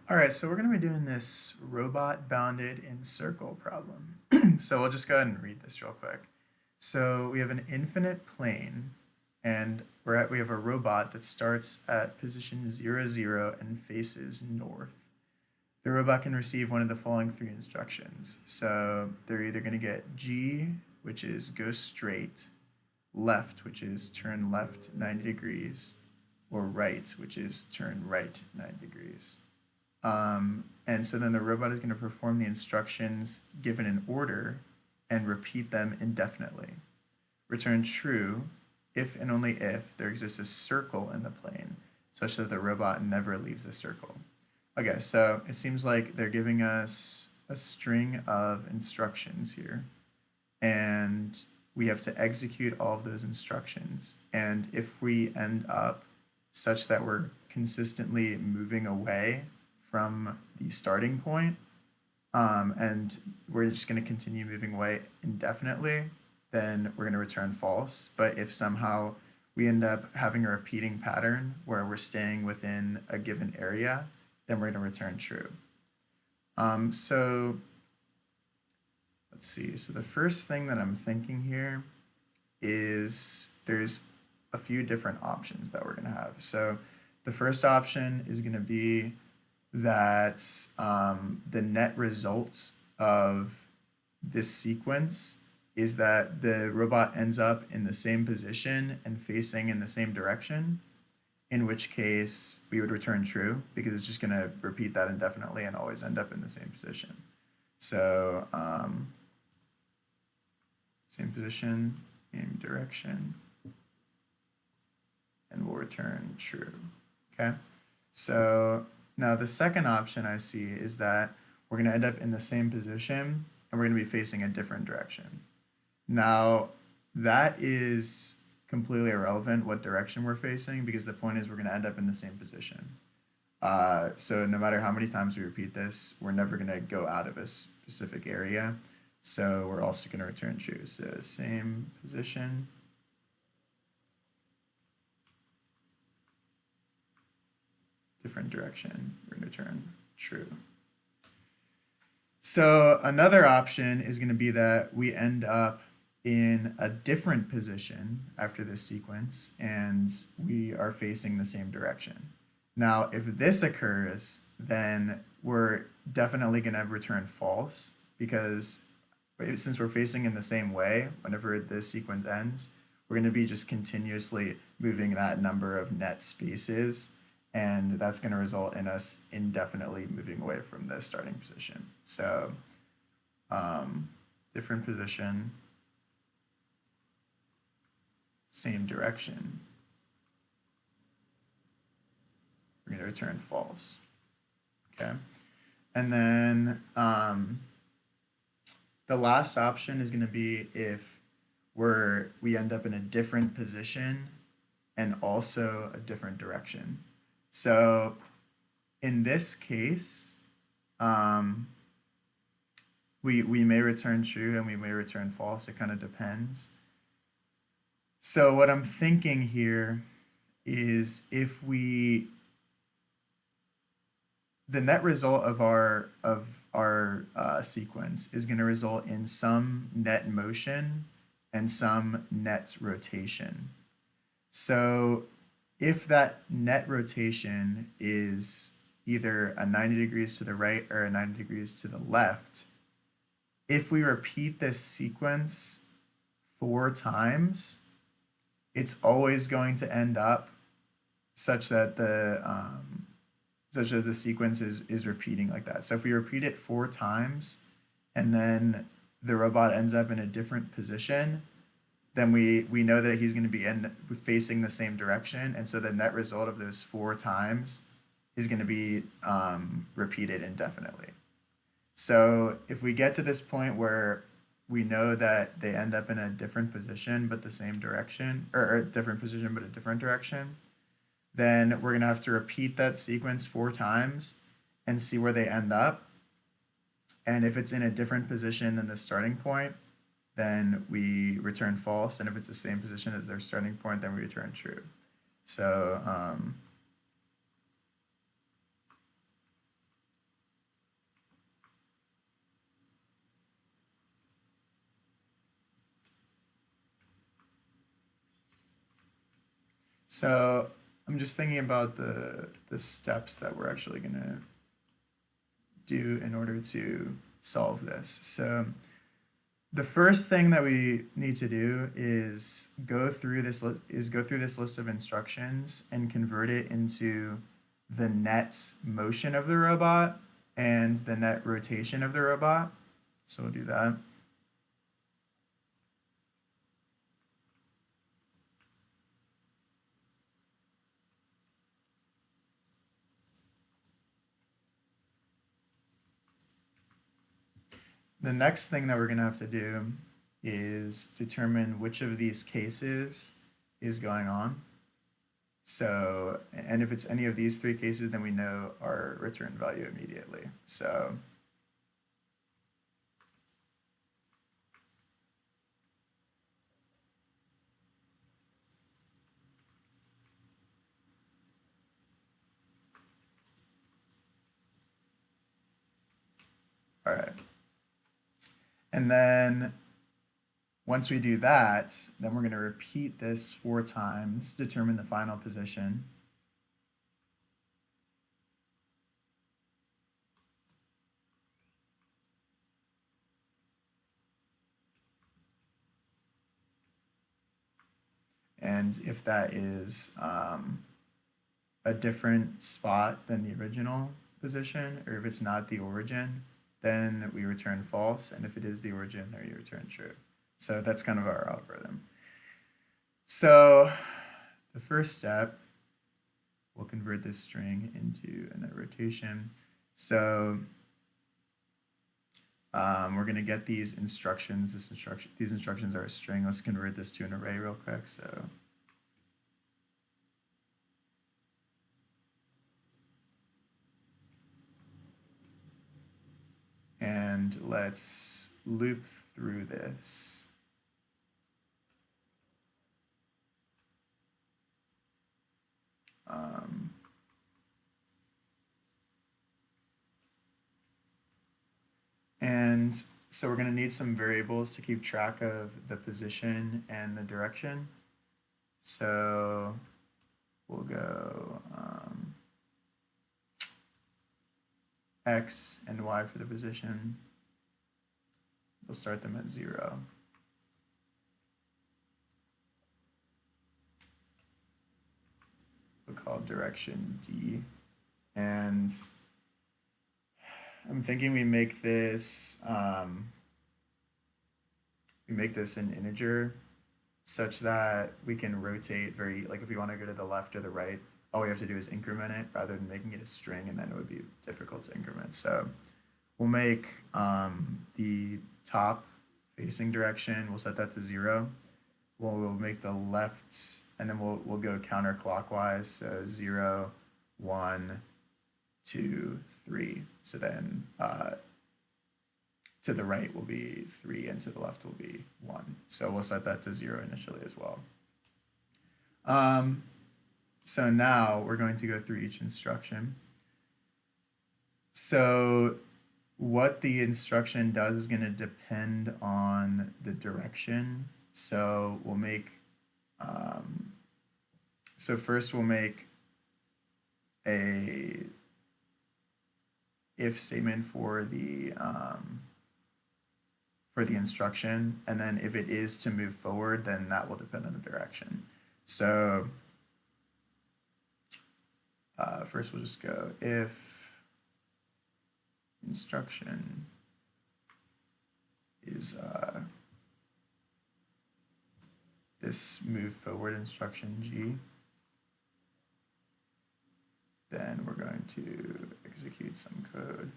All right, so we're going to be doing this robot bounded in circle problem. So we'll just go ahead and read this real quick. So we have an infinite plane, and we have a robot that starts at position 0, 0 and faces north. The robot can receive one of the following three instructions. So they're either going to get G, which is go straight, left, which is turn left 90 degrees, or right, which is turn right 90 degrees. And so then the robot is going to perform the instructions given in order and repeat them indefinitely. Return true if and only if there exists a circle in the plane such that the robot never leaves the circle. Okay, so it seems like they're giving us a string of instructions here, and we have to execute all of those instructions. And if we end up such that we're consistently moving away from the starting point, and we're just going to continue moving away indefinitely, then we're going to return false. But if somehow we end up having a repeating pattern where we're staying within a given area, then we're going to return true. So let's see. So the first thing that I'm thinking here is there's a few different options that we're going to have. So the first option is going to be that the net results of this sequence is that the robot ends up in the same position and facing in the same direction, in which case we would return true because it's just going to repeat that indefinitely and always end up in the same position. So same position, same direction, and we'll return true. Okay, so now the second option I see is that we're going to end up in the same position and we're going to be facing a different direction. Now that is completely irrelevant what direction we're facing because the point is we're going to end up in the same position. So no matter how many times we repeat this, we're never going to go out of a specific area. So we're also going to return true. So same position. Different direction, we're going to return true. So another option is going to be that we end up in a different position after this sequence and we are facing the same direction. Now, if this occurs, then we're definitely going to return false because since we're facing in the same way, whenever this sequence ends, we're going to be just continuously moving that number of net spaces, and that's going to result in us indefinitely moving away from the starting position. So different position, same direction. We're going to return false. Okay. And then the last option is going to be if we end up in a different position and also a different direction. So in this case, we may return true and we may return false. It kind of depends. So what I'm thinking here is if the net result of our sequence is going to result in some net motion and some net rotation. So if that net rotation is either a 90 degrees to the right or a 90 degrees to the left, if we repeat this sequence 4 times, it's always going to end up such that the sequence is repeating like that. So if we repeat it 4 times and then the robot ends up in a different position, then we know that he's going to be facing the same direction, and so the net result of those 4 times is going to be repeated indefinitely. So if we get to this point where we know that they end up in a different position but the same direction, or a different position but a different direction, then we're going to have to repeat that sequence 4 times and see where they end up. And if it's in a different position than the starting point, then we return false. And if it's the same position as their starting point, then we return true. So So I'm just thinking about the steps that we're actually going to do in order to solve this. So the first thing that we need to do is go through this list of instructions and convert it into the net motion of the robot and the net rotation of the robot. So we'll do that. The next thing that we're going to have to do is determine which of these cases is going on. So, and if it's any of these three cases, then we know our return value immediately. So all right. And then once we do that, then we're going to repeat this 4 times, determine the final position. And if that is a different spot than the original position, or if it's not the origin, then we return false. And if it is the origin, then we return true. So that's kind of our algorithm. So the first step, we'll convert this string into a net rotation. So we're going to get these instructions. These instructions are a string. Let's convert this to an array real quick. So and let's loop through this. And so we're going to need some variables to keep track of the position and the direction. So we'll go x and y for the position. We'll start them at 0. We'll call direction d. And I'm thinking we make this an integer such that we can rotate like if we want to go to the left or the right, all we have to do is increment it rather than making it a string, and then it would be difficult to increment. So we'll make the top facing direction, we'll set that to 0. We'll make the left, and then we'll go counterclockwise, so 0, 1, 2, 3. So then to the right will be 3 and to the left will be 1. So we'll set that to 0 initially as well. So now we're going to go through each instruction. So what the instruction does is going to depend on the direction. So we'll make, so first we'll make a if statement for the instruction, and then if it is to move forward, then that will depend on the direction. So first we'll just go if instruction is this move forward instruction G, then we're going to execute some code.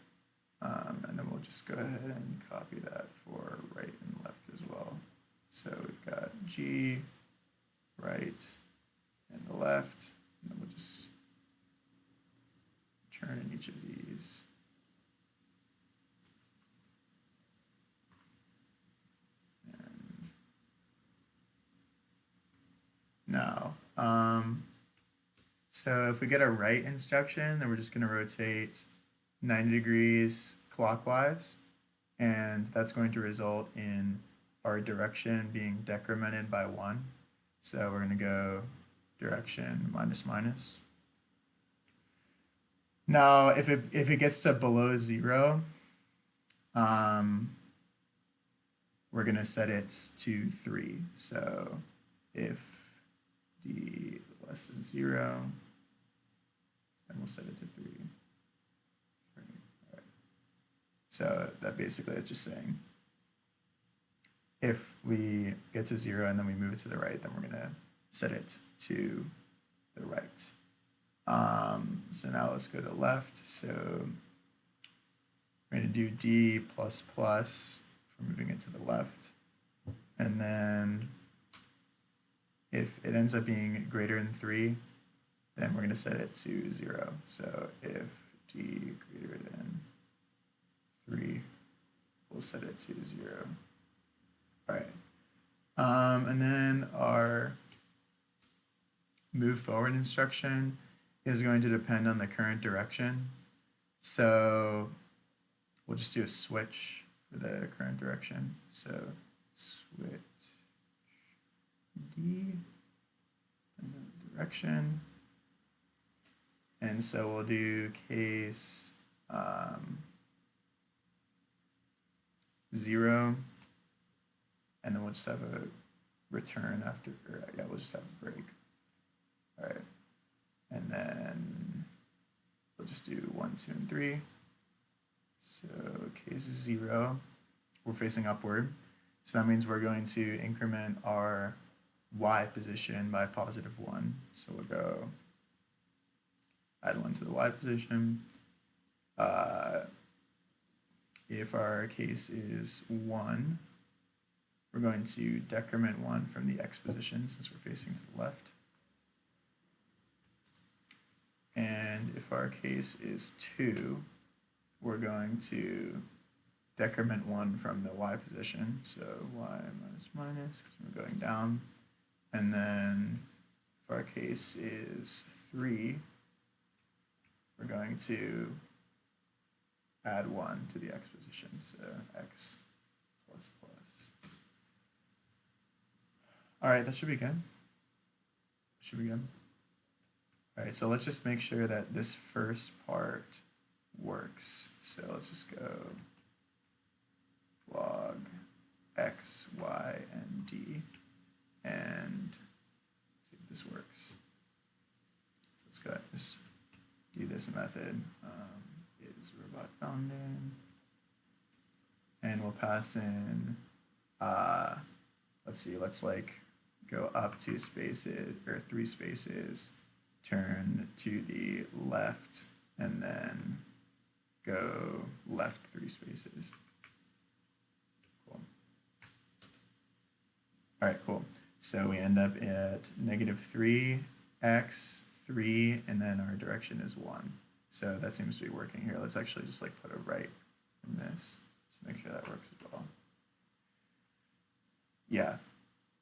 And then we'll just go ahead and copy that for right and left as well. So we've got G, right, and the left, and then we'll just turn in each of these. And now, so if we get a right instruction, then we're just going to rotate 90 degrees clockwise, and that's going to result in our direction being decremented by 1. So we're going to go direction minus minus. Now, if it gets to below 0, we're going to set it to 3. So if d less than 0, then we'll set it to 3. Right. So that basically is just saying if we get to 0 and then we move it to the right, then we're going to set it to the right. So now let's go to left. So we're going to do d plus plus for moving it to the left. And then if it ends up being greater than 3, then we're going to set it to 0. So if d greater than 3, we'll set it to 0. All right. And then our move forward instruction is going to depend on the current direction. So we'll just do a switch for the current direction. So switch D and then direction. And so we'll do case 0, and then we'll just have a return after, or yeah, we'll just have a break. All right. And then we'll just do 1, 2, and 3. So case 0, we're facing upward. So that means we're going to increment our y position by positive 1. So we'll go add 1 to the y position. If our case is 1, we're going to decrement 1 from the x position since we're facing to the left. And if our case is 2, we're going to decrement 1 from the y position. So y minus minus, because we're going down. And then if our case is 3, we're going to add 1 to the x position. So x plus plus. All right, that should be good. Should be good. All right, so let's just make sure that this first part works. So let's just go log x, y, and d, and see if this works. So let's go ahead and just do this method. Is robot bounded, and we'll pass in, let's see, let's like go up 2 spaces, or 3 spaces, turn to the left, and then go left 3 spaces. Cool. All right, cool. So we end up at -3, x, 3, and then our direction is 1. So that seems to be working here. Let's actually just like put a right in this to make sure that works as well. Yeah.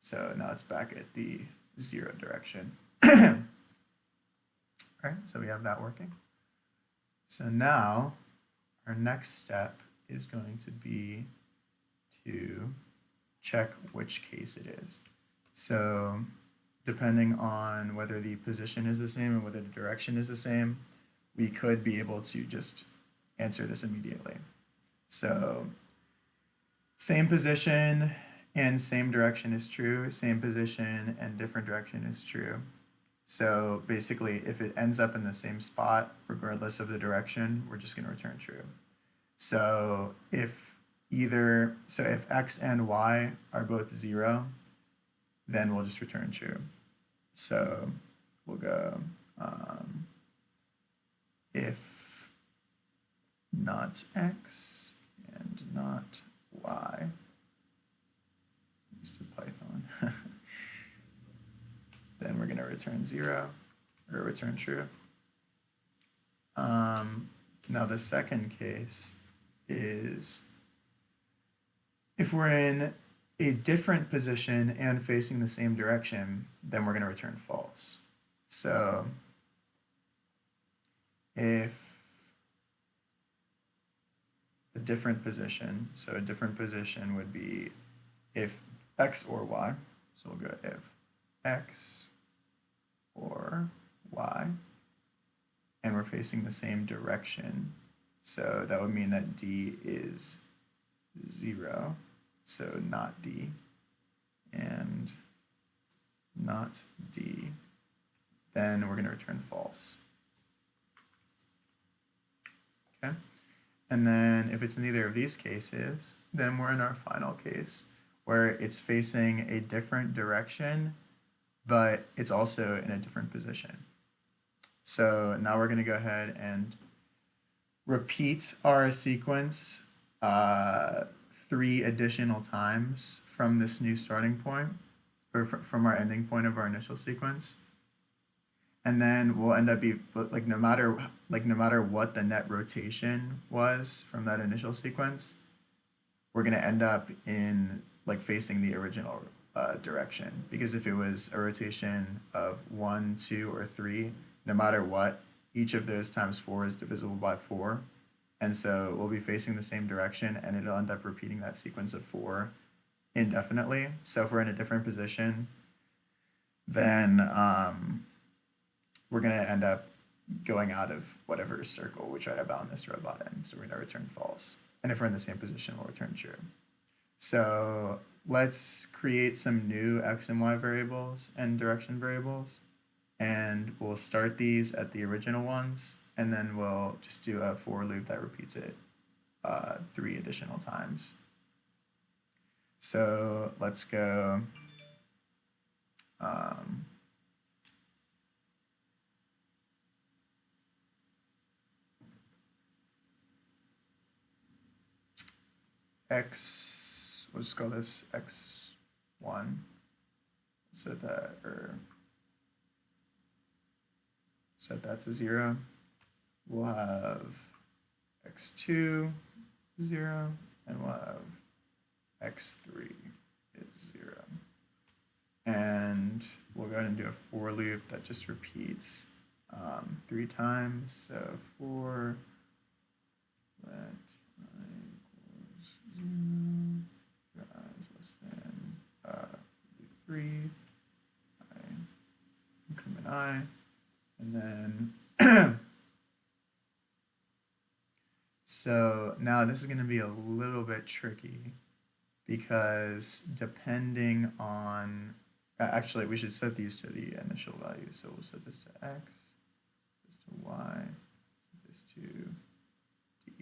So now it's back at the 0 direction. All right, so we have that working. So now our next step is going to be to check which case it is. So depending on whether the position is the same and whether the direction is the same, we could be able to just answer this immediately. So same position and same direction is true, same position and different direction is true. So basically, if it ends up in the same spot, regardless of the direction, we're just going to return true. So if x and y are both 0, then we'll just return true. So we'll go if not x and not y. Let's do Python. Then we're going to return 0 or return true. Now the second case is if we're in a different position and facing the same direction, then we're going to return false. So if a different position, so a different position would be if x or y, so we'll go if x or y, and we're facing the same direction. So that would mean that d is 0, so not d, and not d, then we're going to return false. Okay? And then if it's neither of these cases, then we're in our final case where it's facing a different direction, but it's also in a different position. So now we're going to go ahead and repeat our sequence 3 additional times from this new starting point, or from our ending point of our initial sequence. And then we'll end up no matter what the net rotation was from that initial sequence, we're going to end up in facing the original direction, because if it was a rotation of 1, 2, or 3, no matter what, each of those times 4 is divisible by 4, and so we'll be facing the same direction, and it'll end up repeating that sequence of 4 indefinitely. So if we're in a different position, then we're going to end up going out of whatever circle we try to bound this robot in. So we're going to return false. And if we're in the same position, we'll return true. So let's create some new x and y variables and direction variables. And we'll start these at the original ones, and then we'll just do a for loop that repeats it 3 additional times. So let's go x, we'll just call this x1, set that to 0. We'll have x2 0, and we'll have x3 is 0. And we'll go ahead and do a for loop that just repeats 3 times. So for let I equals 0, I is less than 3, I increment I, and then so now this is going to be a little bit tricky, because depending on, actually we should set these to the initial value. So we'll set this to x, this to y, set this to d.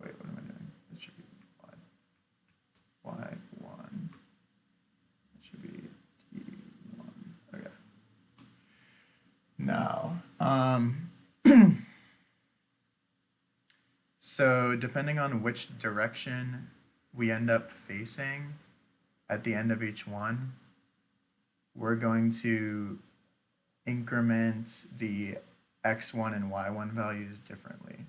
Wait, what am I doing? This should be y. y1. It should be d1. Okay. Now, so depending on which direction we end up facing at the end of each one, we're going to increment the x1 and y1 values differently.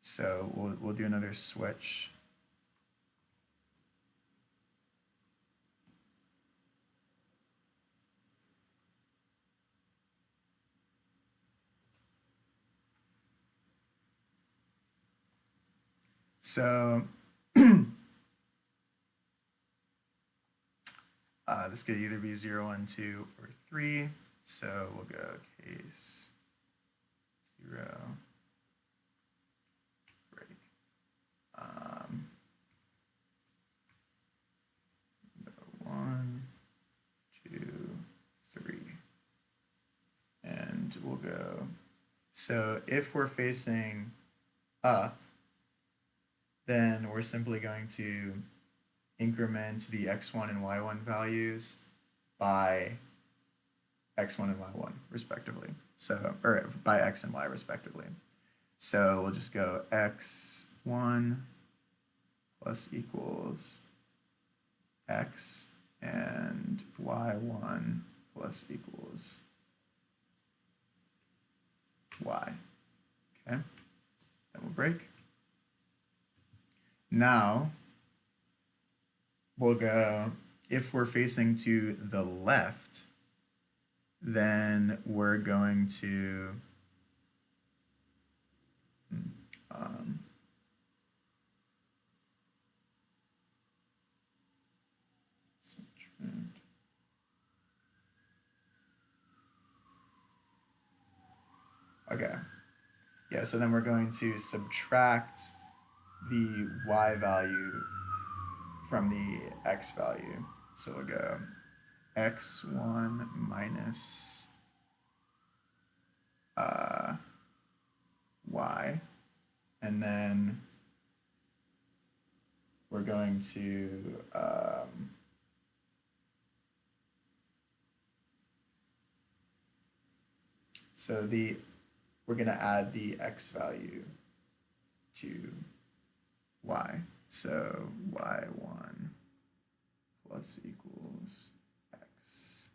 So we'll do another switch. So this could either be 0, 1, 2, or 3. So we'll go case 0, break. 1, 2, 3. And we'll go, so if we're facing up, then we're simply going to increment the x1 and y1 values by x1 and y1 respectively. So, or by x and y respectively. So we'll just go x1 plus equals x, and y1 plus equals y. Okay, then we'll break. Now we'll go, if we're facing to the left, then we're going to Okay. Yeah, so then we're going to subtract the y value from the x value. So we'll go x1 minus y, and then we're going to we're going to add the x value to y. So y1 plus equals x.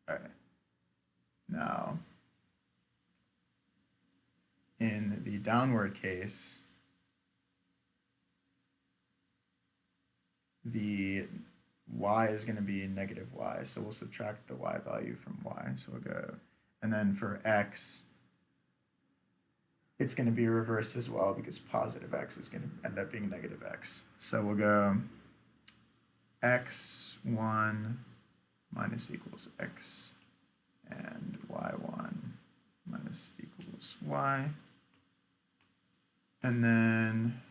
All right. Now, in the downward case, the y is going to be negative y. So we'll subtract the y value from y. So we'll go, and then for x, it's going to be reversed as well because positive x is going to end up being negative x. So we'll go x1 minus equals x and y1 minus equals y. And then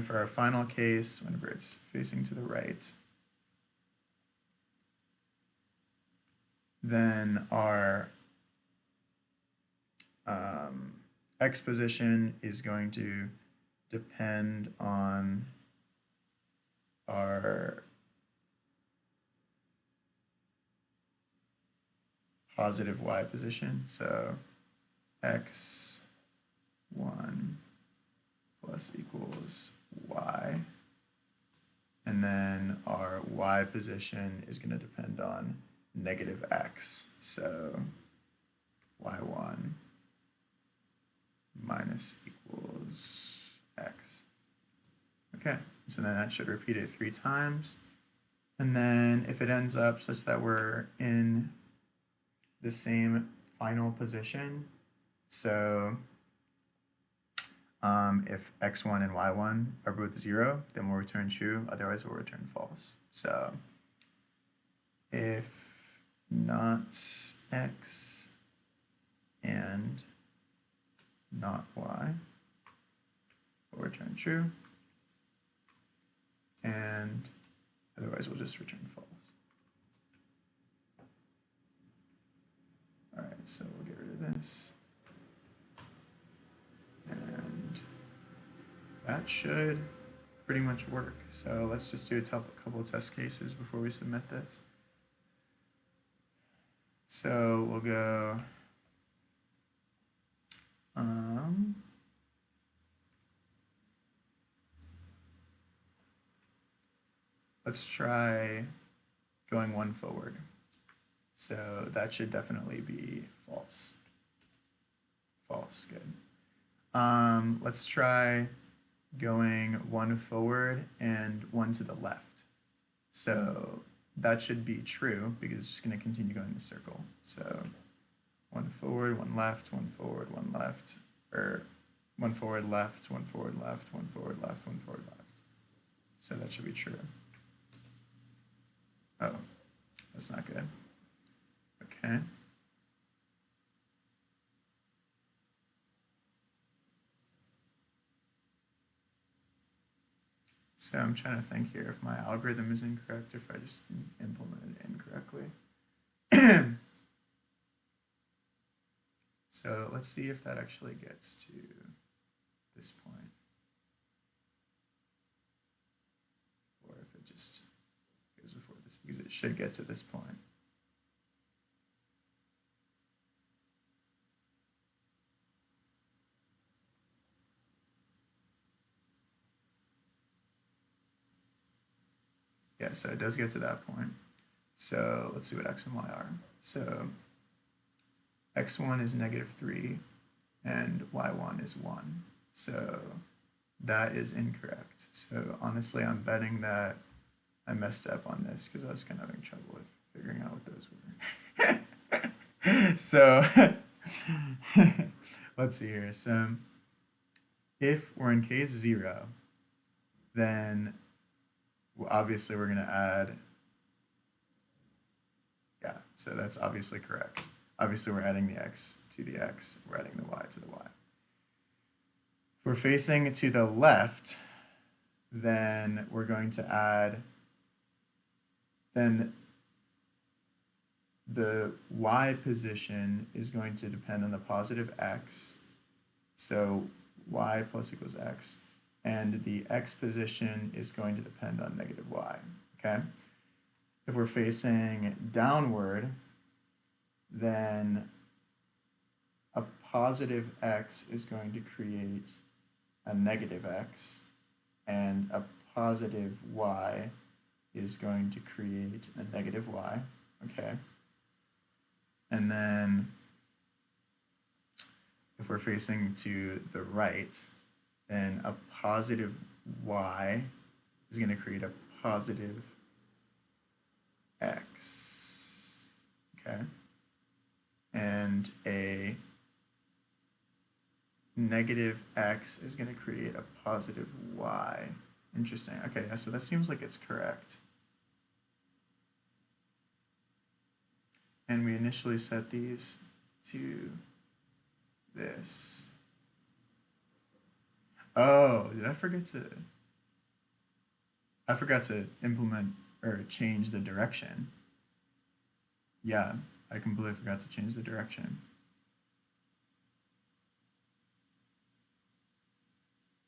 for our final case, whenever it's facing to the right, then our x position is going to depend on our positive y position. So x1 plus equals y. And then our y position is going to depend on negative x. So y1 minus equals x. Okay, so then that should repeat it 3 times. And then if it ends up such that we're in the same final position, so if x1 and y1 are both 0, then we'll return true, otherwise we'll return false. So if not x and not y, we'll return true, and otherwise we'll just return false. All right, so we'll get rid of this. And that should pretty much work. So let's just do a couple of test cases before we submit this. So we'll go let's try going 1 forward. So that should definitely be false. False, good. Let's try going 1 forward and 1 to the left. So that should be true because it's just going to continue going in a circle. So 1 forward, 1 left, 1 forward, 1 left, or 1 forward, left, 1 forward, left, 1 forward, left, 1 forward, left. So that should be true. Oh, that's not good. Okay. So I'm trying to think here if my algorithm is incorrect or if I just implemented it incorrectly. So let's see if that actually gets to this point. Or if it just goes before this, because it should get to this point. Yeah, so it does get to that point. So let's see what x and y are. So x1 is -3 and y1 is 1. So that is incorrect. So honestly, I'm betting that I messed up on this because I was kind of having trouble with figuring out what those were. So let's see here. So if we're in case 0, then obviously we're going to add So that's obviously correct. Obviously, we're adding the x to the x, we're adding the y to the y. If we're facing to the left, then we're going to add, then the y position is going to depend on the positive x, so y plus equals x, and the x position is going to depend on negative y, okay? If we're facing downward, then a positive x is going to create a negative x, and a positive y is going to create a negative y, okay? And then if we're facing to the right, then a positive y is going to create a positive x, okay? And a negative x is going to create a positive y. Interesting. Okay, so that seems like it's correct. And we initially set these to this. Oh, did I forget to... I forgot to implement or change the direction. Yeah, I completely forgot to change the direction.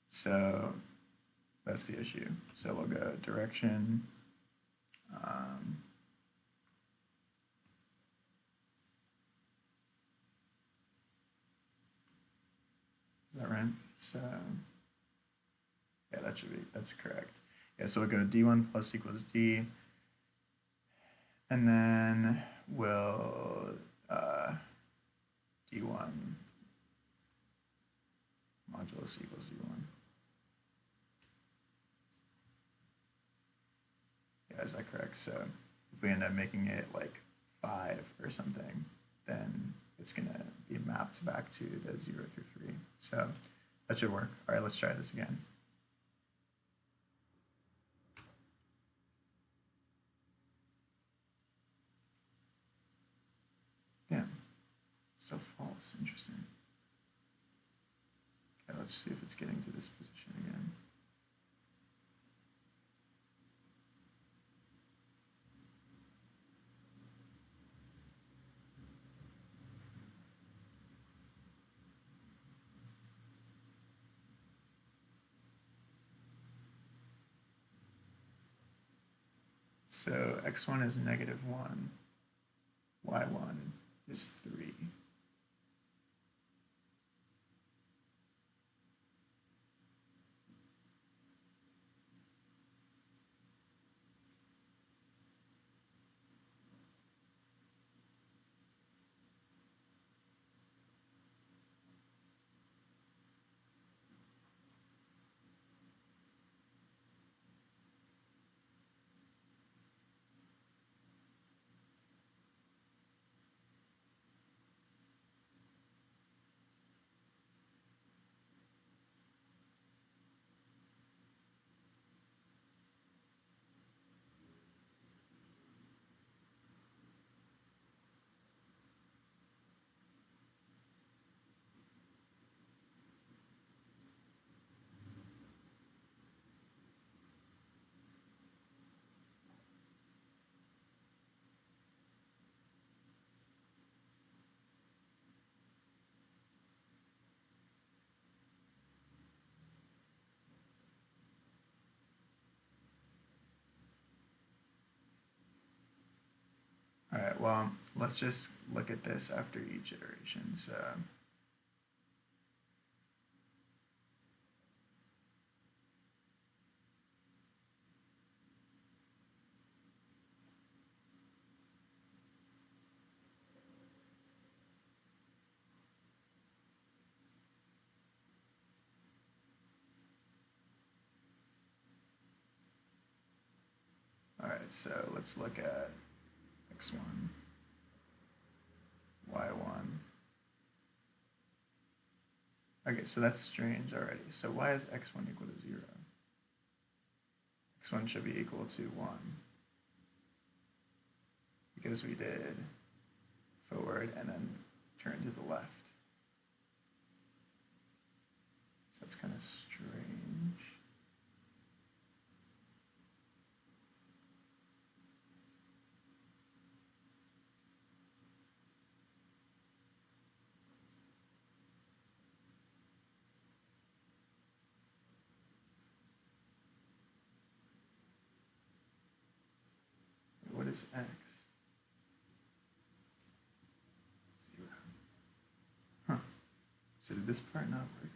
So that's the issue. So we'll go direction. Is that right? So yeah, that's correct. Yeah, so we'll go d1 plus equals d, and then we'll d1 modulus equals d1. Yeah, is that correct? So if we end up making it like 5 or something, then it's going to be mapped back to the 0 through 3. So that should work. All right, let's try this again. Damn, still false. Interesting. Okay, let's see if it's getting to this position again. So x1 is -1, y1 is 3. All right, well, let's just look at this after each iteration. So all right, so let's look at x1, y1. Okay, so that's strange already. So why is x1 equal to 0? X1 should be equal to 1. because we did forward and then turn to the left. So that's kind of strange. What is x? 0. Huh. So did this part not work?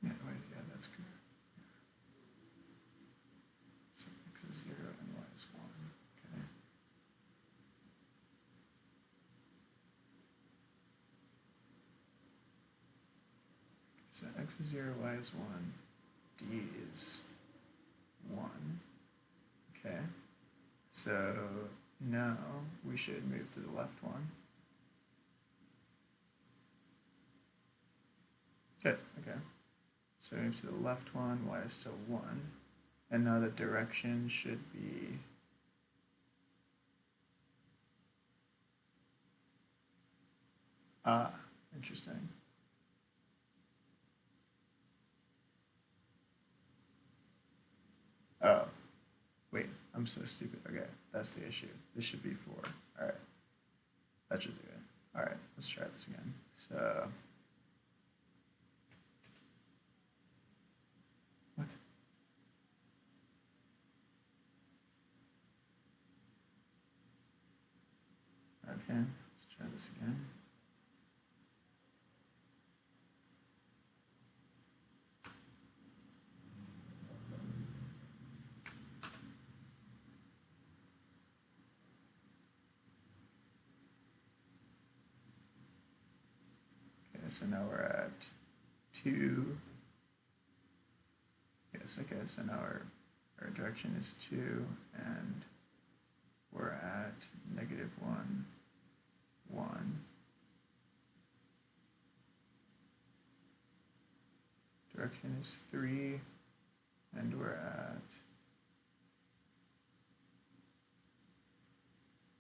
Yeah, wait, yeah, that's good. So x is 0 and y is 1. Okay. So x is 0, y is 1, d is 1. Okay. So now we should move to the left one. Good, okay. So move to the left one, y is still 1. And now the direction should be interesting. Oh, wait, I'm so stupid. Okay, that's the issue. This should be 4. All right, that should do it. All right, let's try this again. So, what? Okay, let's try this again. Okay, so now we're at 2. Yes, okay, so now our direction is 2, and we're at -1, 1. Direction is 3, and we're at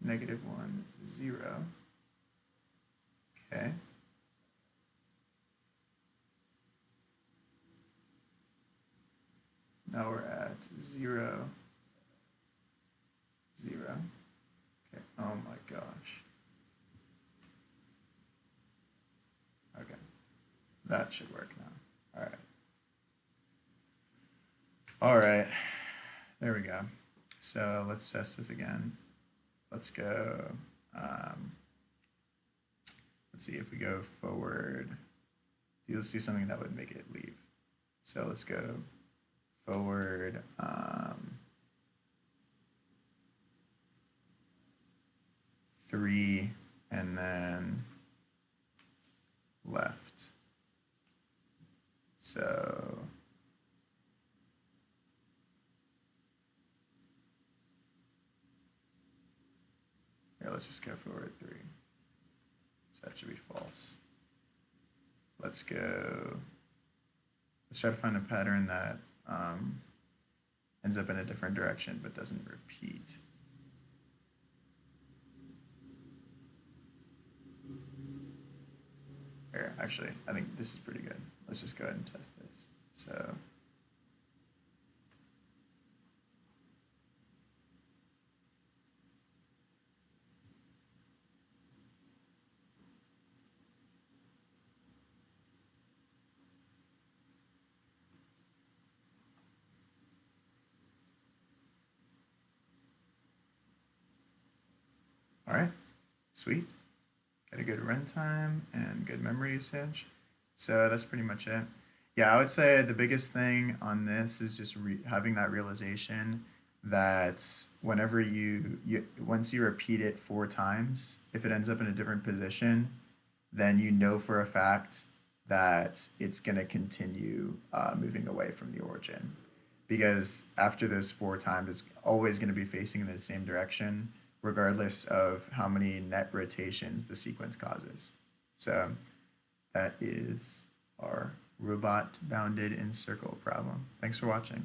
-1, 0. Okay. Now we're at 0, 0. Okay, oh my gosh. Okay, that should work now. All right. All right, there we go. So let's test this again. Let's go, let's see if we go forward. Let's do something that would make it leave. So let's go forward, 3, and then left. So here, let's just go forward 3. So that should be false. Let's try to find a pattern that ends up in a different direction but doesn't repeat. Here, actually, I think this is pretty good. Let's just go ahead and test this. So, all right, sweet. Got a good runtime and good memory usage. So that's pretty much it. Yeah, I would say the biggest thing on this is just having that realization that whenever once you repeat it 4 times, if it ends up in a different position, then you know for a fact that it's going to continue moving away from the origin. Because after those 4 times, it's always going to be facing in the same direction, regardless of how many net rotations the sequence causes. So that is our robot bounded in circle problem. Thanks for watching.